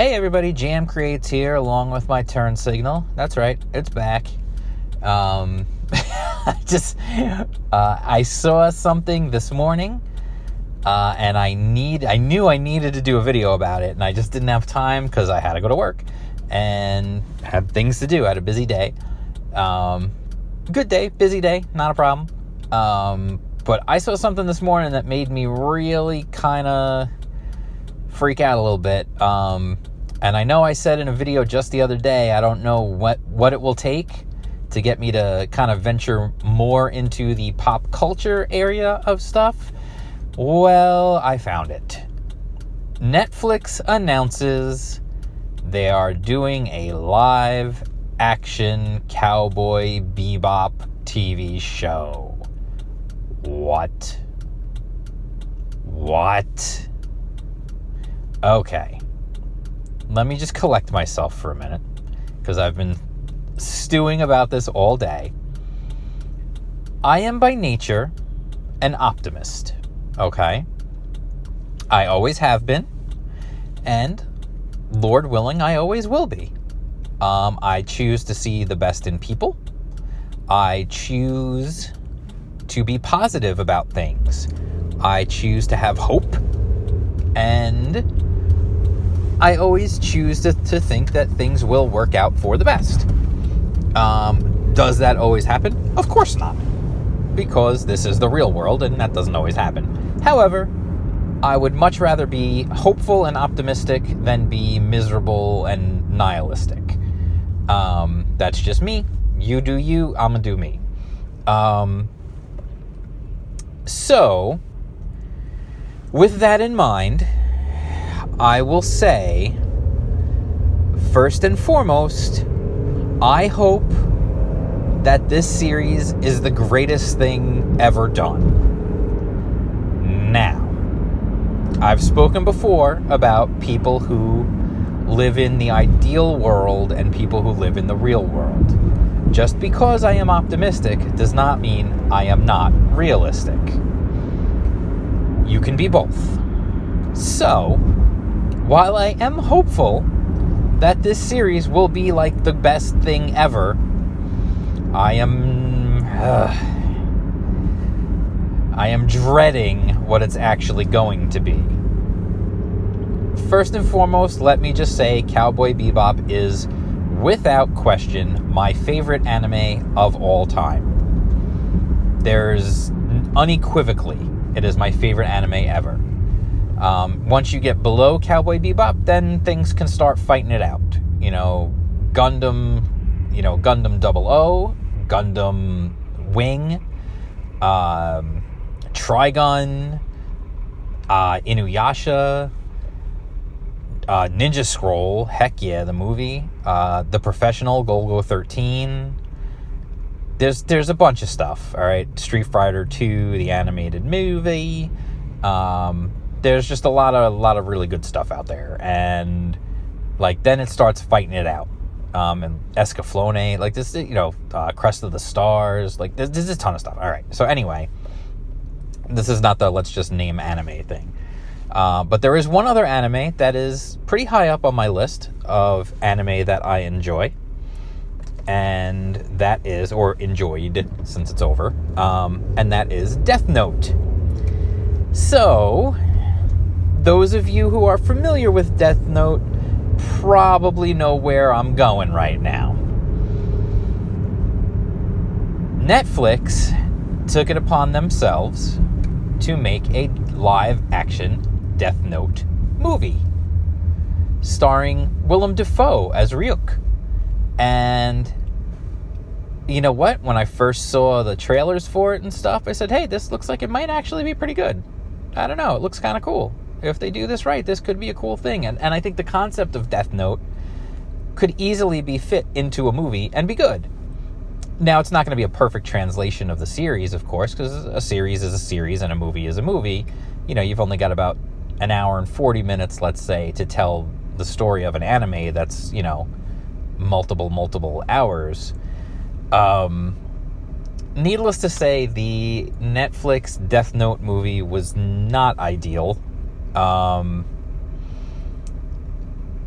Hey everybody, Jam Creates here along with my turn signal. That's right, it's back. I saw something this morning and I knew I needed to do a video about it, and I just didn't have time because I had to go to work and had things to do. I had a busy day. Good day, busy day, not a problem. But I saw something this morning that made me really kind of freak out a little bit. And I know I said in a video just the other day, I don't know what it will take to get me to kind of venture more into the pop culture area of stuff. Well, I found it. Netflix announces they are doing a live action Cowboy Beebop TV show. What? Okay. Let me just collect myself for a minute, because I've been stewing about this all day. I am by nature an optimist, okay? I always have been, and Lord willing, I always will be. I choose to see the best in people. I choose to be positive about things. I choose to have hope, and I always choose to think that things will work out for the best. Does that always happen? Of course not, because this is the real world and that doesn't always happen. However, I would much rather be hopeful and optimistic than be miserable and nihilistic. That's just me. You do you, I'm gonna do me. So, with that in mind, I will say, first and foremost, I hope that this series is the greatest thing ever done. Now, I've spoken before about people who live in the ideal world and people who live in the real world. Just because I am optimistic does not mean I am not realistic. You can be both. So, while I am hopeful that this series will be like the best thing ever, I am dreading what it's actually going to be. First and foremost, let me just say Cowboy Beebop is, without question, my favorite anime of all time. There's unequivocally, it is my favorite anime ever. Once you get below Cowboy Bebop, then things can start fighting it out. Gundam 00, Gundam Wing, Trigun, Inuyasha, Ninja Scroll, heck yeah, the movie, The Professional, Golgo 13. There's a bunch of stuff, all right? Street Fighter 2, the animated movie. There's just a lot of really good stuff out there, and then it starts fighting it out. And Escaflowne, this, Crest of the Stars, there's a ton of stuff. All right, so anyway, this is not the let's just name anime thing. But there is one other anime that is pretty high up on my list of anime that I enjoy, and that is, or enjoyed since it's over, and that is Death Note. So, those of you who are familiar with Death Note probably know where I'm going right now. Netflix took it upon themselves to make a live-action Death Note movie starring Willem Dafoe as Ryuk. And you know what? When I first saw the trailers for it and stuff, I said, hey, this looks like it might actually be pretty good. I don't know. It looks kind of cool. If they do this right, this could be a cool thing. And I think the concept of Death Note could easily be fit into a movie and be good. Now, it's not going to be a perfect translation of the series, of course, because a series is a series and a movie is a movie. You've only got about an hour and 40 minutes, let's say, to tell the story of an anime that's, multiple hours. Needless to say, the Netflix Death Note movie was not ideal.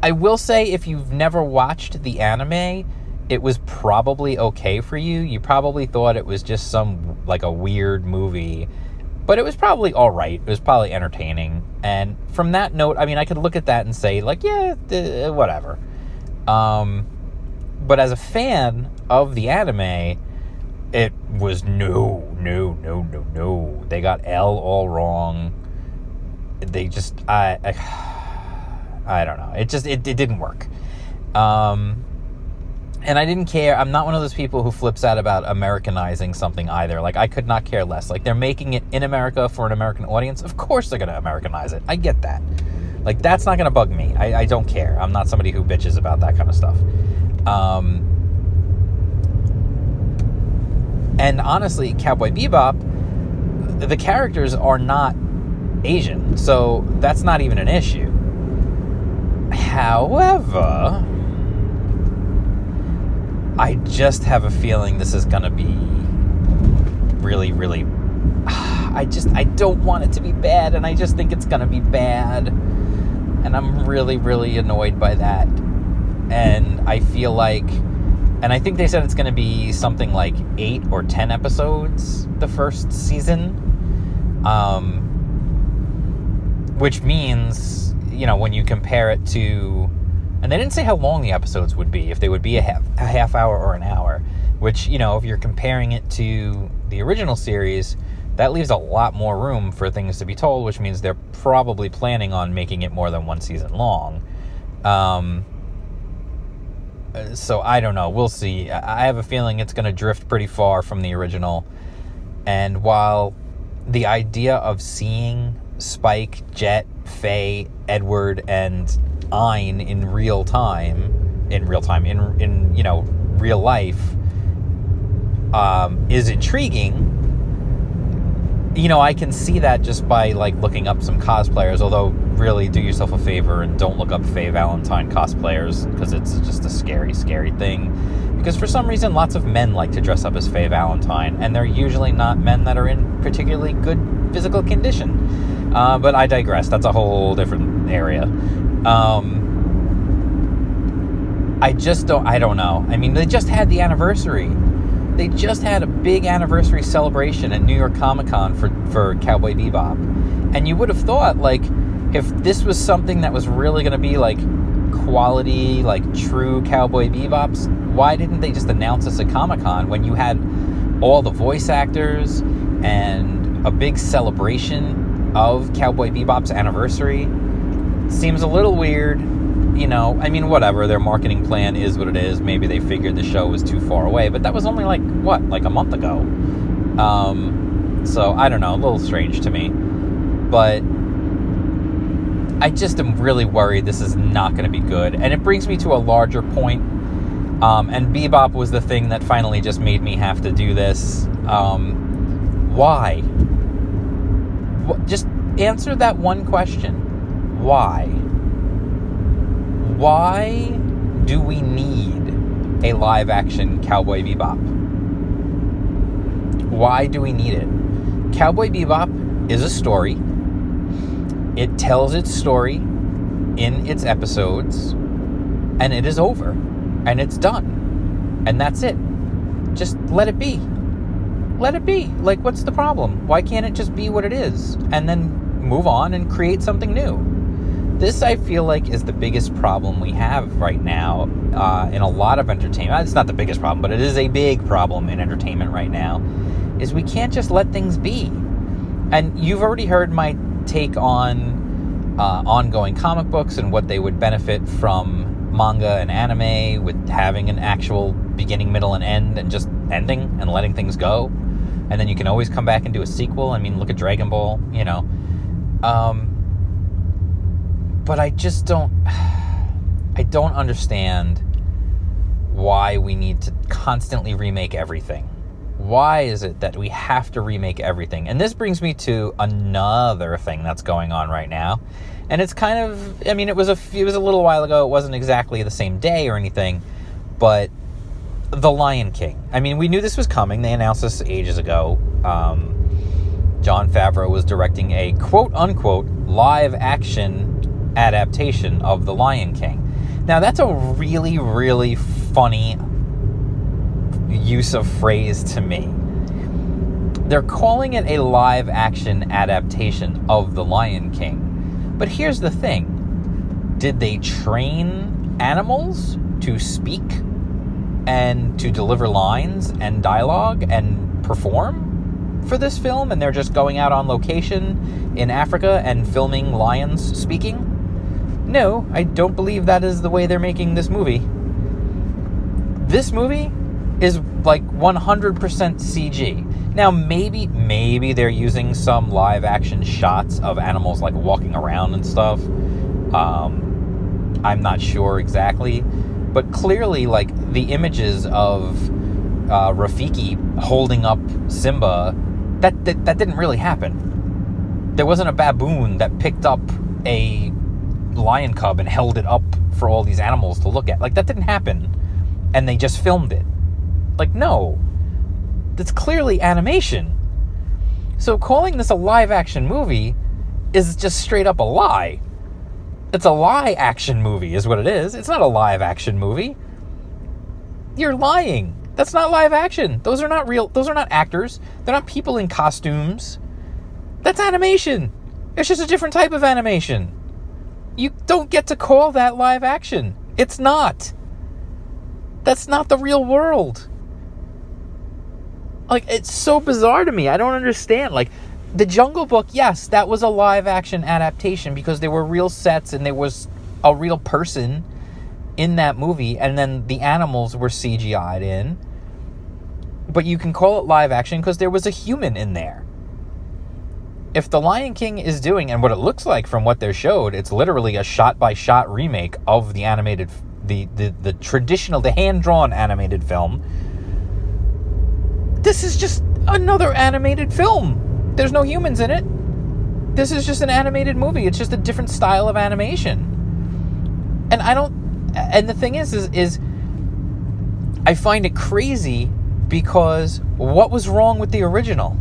I will say, if you've never watched the anime, it was probably okay for you. You probably thought it was just some, like, a weird movie, but it was probably all right. It was probably entertaining. And from that note, I mean, I could look at that and say, like, yeah, whatever. But as a fan of the anime, it was no. They got L all wrong. They just, I don't know. It didn't work. And I didn't care. I'm not one of those people who flips out about Americanizing something either. Like, I could not care less. Like, they're making it in America for an American audience. Of course they're going to Americanize it. I get that. Like, that's not going to bug me. I don't care. I'm not somebody who bitches about that kind of stuff. And honestly, Cowboy Bebop, the characters are not Asian. So that's not even an issue. However, I just have a feeling this is going to be really, really... I don't want it to be bad, and I just think it's going to be bad. And I'm really, really annoyed by that. And I feel like... And I think they said it's going to be something like 8 or 10 episodes the first season. Which means, you know, when you compare it to... And they didn't say how long the episodes would be, if they would be a half hour or an hour, which, you know, if you're comparing it to the original series, that leaves a lot more room for things to be told, which means they're probably planning on making it more than one season long. So I don't know. We'll see. I have a feeling it's going to drift pretty far from the original. And while the idea of seeing Spike, Jet, Faye, Edward, and Ein in real time, in you know, real life, is intriguing. You know, I can see that just by, like, looking up some cosplayers, although really do yourself a favor and don't look up Faye Valentine cosplayers, because it's just a scary, scary thing. Because for some reason, lots of men like to dress up as Faye Valentine, and they're usually not men that are in particularly good physical condition. But I digress. That's a whole different area. I don't know. I mean, they just had the anniversary. They just had a big anniversary celebration at New York Comic Con for Cowboy Bebop. And you would have thought, like, if this was something that was really going to be, like, quality, like, true Cowboy Bebops, why didn't they just announce this at Comic Con when you had all the voice actors and a big celebration of Cowboy Bebop's anniversary? Seems a little weird. You know, I mean, whatever, their marketing plan is what it is. Maybe they figured the show was too far away, but that was only like a month ago. So I don't know, a little strange to me, but I just am really worried this is not going to be good. And it brings me to a larger point. And Bebop was the thing that finally just made me have to do this. Why? Just answer that one question. Why? Why do we need a live-action Cowboy Bebop? Why do we need it? Cowboy Bebop is a story. It tells its story in its episodes, and it is over, and it's done, and that's it. Just let it be. Let it be. Like, what's the problem? Why can't it just be what it is, and then move on and create something new? This, I feel like, is the biggest problem we have right now in a lot of entertainment. It's not the biggest problem, but it is a big problem in entertainment right now, is we can't just let things be. And you've already heard my take on ongoing comic books and what they would benefit from manga and anime with having an actual beginning, middle, and end, and just ending and letting things go. And then you can always come back and do a sequel. I mean, look at Dragon Ball, you know. But I just don't understand why we need to constantly remake everything. Why is it that we have to remake everything? And this brings me to another thing that's going on right now. And it's kind of, I mean, it was a little while ago. It wasn't exactly the same day or anything, but The Lion King. I mean, we knew this was coming. They announced this ages ago. Jon Favreau was directing a quote-unquote live-action adaptation of The Lion King. Now, that's a really, really funny use of phrase to me. They're calling it a live-action adaptation of The Lion King. But here's the thing. Did they train animals to speak and to deliver lines and dialogue and perform for this film? And they're just going out on location in Africa and filming lions speaking? No, I don't believe that is the way they're making this movie. This movie is like 100% CG. Now, maybe they're using some live action shots of animals like walking around and stuff. I'm not sure exactly. But clearly, like, the images of Rafiki holding up Simba, that didn't really happen. There wasn't a baboon that picked up a lion cub and held it up for all these animals to look at. Like, that didn't happen. And they just filmed it. Like, no. That's clearly animation. So calling this a live-action movie is just straight up a lie. It's a lie-action movie is what it is. It's not a live-action movie. You're lying. That's not live action. Those are not real. Those are not actors. They're not people in costumes. That's animation. It's just a different type of animation. You don't get to call that live action. It's not. That's not the real world. Like, it's so bizarre to me. I don't understand. Like, The Jungle Book, yes, that was a live action adaptation because there were real sets and there was a real person in that movie, and then the animals were CGI'd in. But you can call it live action because there was a human in there. If The Lion King is doing, and what it looks like from what they're showed, it's literally a shot-by-shot remake of the animated, the traditional, the hand-drawn animated film. This is just another animated film. There's no humans in it. This is just an animated movie. It's just a different style of animation. And the thing is I find it crazy because what was wrong with the original?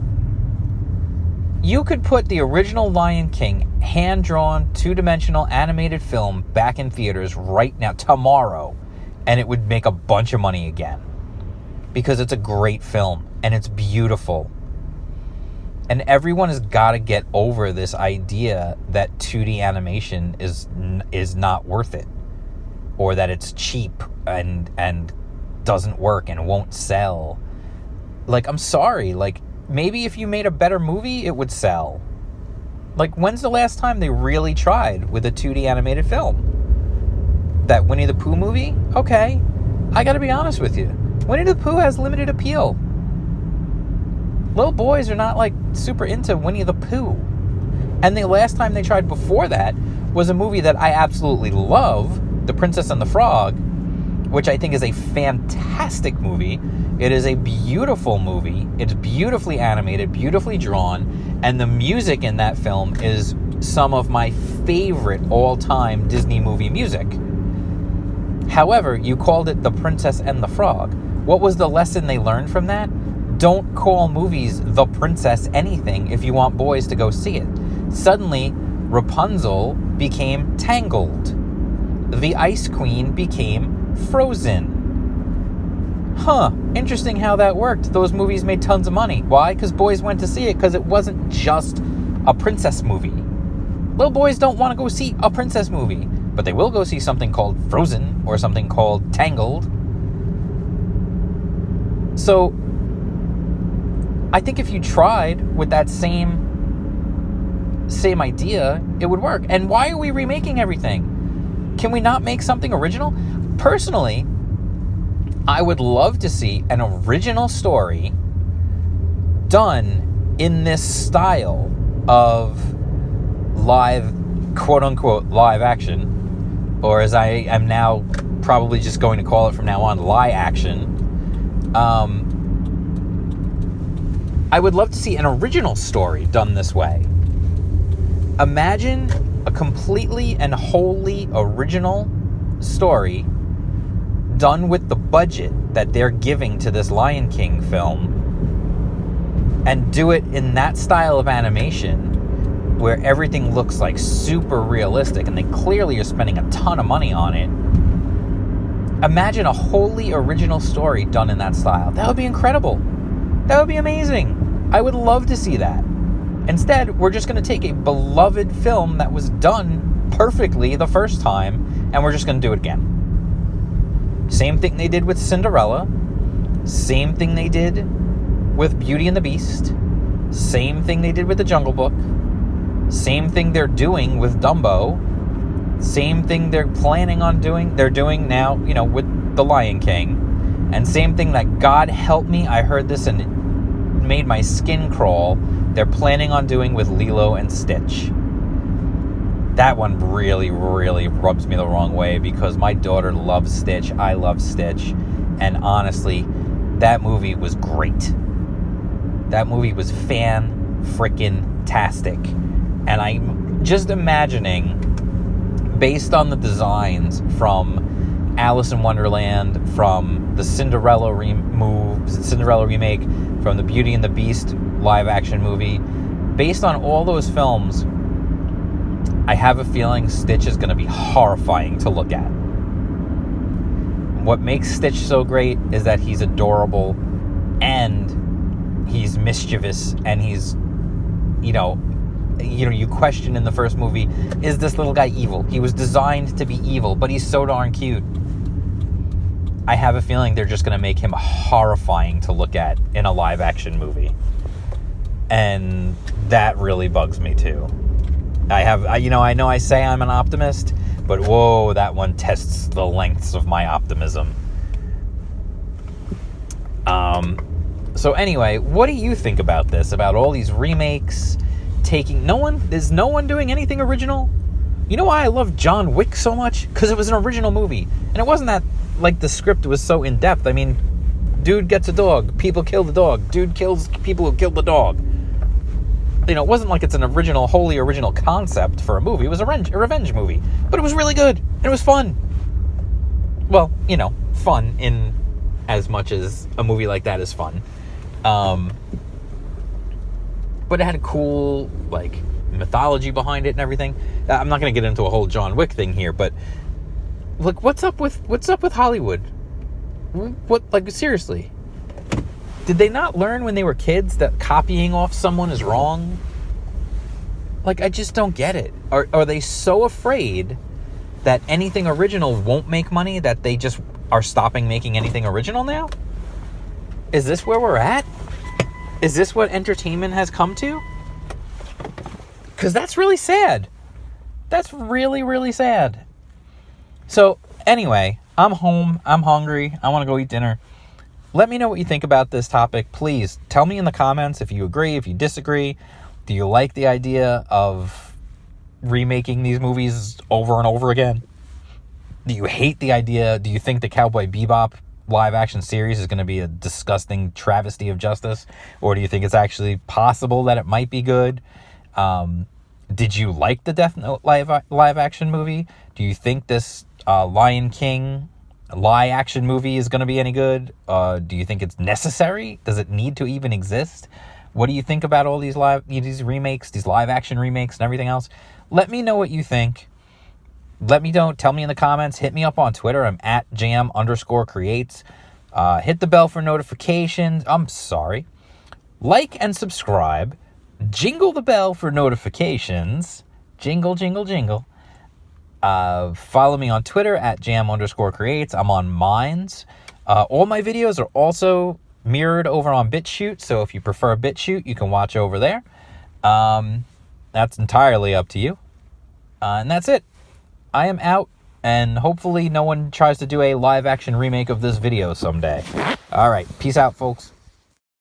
You could put the original Lion King hand-drawn, two-dimensional animated film back in theaters right now, tomorrow, and it would make a bunch of money again. Because it's a great film, and it's beautiful. And everyone has got to get over this idea that 2D animation is not worth it. Or that it's cheap and doesn't work and won't sell. Like, I'm sorry, like, maybe if you made a better movie, it would sell. Like, when's the last time they really tried with a 2D animated film? That Winnie the Pooh movie? Okay, I gotta be honest with you. Winnie the Pooh has limited appeal. Little boys are not, like, super into Winnie the Pooh. And the last time they tried before that was a movie that I absolutely love, The Princess and the Frog, which I think is a fantastic movie. It is a beautiful movie. It's beautifully animated, beautifully drawn, and the music in that film is some of my favorite all-time Disney movie music. However, you called it The Princess and the Frog. What was the lesson they learned from that? Don't call movies The Princess anything if you want boys to go see it. Suddenly, Rapunzel became Tangled. The Ice Queen became Frozen. Huh, interesting how that worked. Those movies made tons of money. Why? Because boys went to see it because it wasn't just a princess movie. Little boys don't want to go see a princess movie, but they will go see something called Frozen or something called Tangled. So, I think if you tried with that same idea, it would work. And why are we remaking everything? Can we not make something original? Personally, I would love to see an original story done in this style of live, quote-unquote, live action, or as I am now probably just going to call it from now on, lie action. I would love to see an original story done this way. Imagine a completely and wholly original story done with the budget that they're giving to this Lion King film, and do it in that style of animation where everything looks like super realistic and they clearly are spending a ton of money on it, Imagine a wholly original story done in that style. That would be incredible. That would be amazing. I would love to see that. Instead, we're just going to take a beloved film that was done perfectly the first time, and we're just going to do it again. Same thing they did with Cinderella. Same thing they did with Beauty and the Beast. Same thing they did with The Jungle Book. Same thing they're doing with Dumbo. Same thing they're planning on doing. They're doing now, with The Lion King. And same thing that, God help me, I heard this and it made my skin crawl, they're planning on doing with Lilo and Stitch. That one really, really rubs me the wrong way because my daughter loves Stitch. I love Stitch. And honestly, that movie was great. That movie was fan-frickin-tastic. And I'm just imagining, based on the designs from Alice in Wonderland, from the Cinderella remake, from the Beauty and the Beast live-action movie, based on all those films, I have a feeling Stitch is going to be horrifying to look at. What makes Stitch so great is that he's adorable, and he's mischievous, and he's, you question in the first movie, is this little guy evil? He was designed to be evil, but he's so darn cute. I have a feeling they're just going to make him horrifying to look at in a live-action movie. And that really bugs me, too. I know I say I'm an optimist, but whoa, that one tests the lengths of my optimism. So anyway, what do you think about this? About all these remakes? Is no one doing anything original? You know why I love John Wick so much? Because it was an original movie. And it wasn't that, the script was so in-depth. I mean, dude gets a dog. People kill the dog. Dude kills people who killed the dog. It wasn't like it's an wholly original concept for a movie. It was a revenge movie. But it was really good. And it was fun. Well, fun in as much as a movie like that is fun. But it had a cool, mythology behind it and everything. I'm not going to get into a whole John Wick thing here, but look, what's up with Hollywood? Seriously? Did they not learn when they were kids that copying off someone is wrong? I just don't get it. Are they so afraid that anything original won't make money that they just are stopping making anything original now? Is this where we're at? Is this what entertainment has come to? Because that's really sad. That's really, really sad. So, anyway, I'm home. I'm hungry. I want to go eat dinner. Let me know what you think about this topic. Please tell me in the comments if you agree, if you disagree. Do you like the idea of remaking these movies over and over again? Do you hate the idea? Do you think the Cowboy Beebop live-action series is going to be a disgusting travesty of justice? Or do you think it's actually possible that it might be good? Did you like the Death Note live-action movie? Do you think this Lion King live-action movie is going to be any good? Do you think it's necessary? Does it need to even exist? What do you think about all these remakes, these live-action remakes and everything else? Let me know what you think. Let me know. Tell me in the comments. Hit me up on Twitter. I'm at jam_creates. Hit the bell for notifications. I'm sorry. Like and subscribe. Jingle the bell for notifications. Jingle, jingle, jingle. Follow me on Twitter at jam_creates. I'm on Minds. All my videos are also mirrored over on BitChute, so if you prefer BitChute, you can watch over there. That's entirely up to you. And that's it. I am out, and hopefully no one tries to do a live-action remake of this video someday. All right, peace out, folks.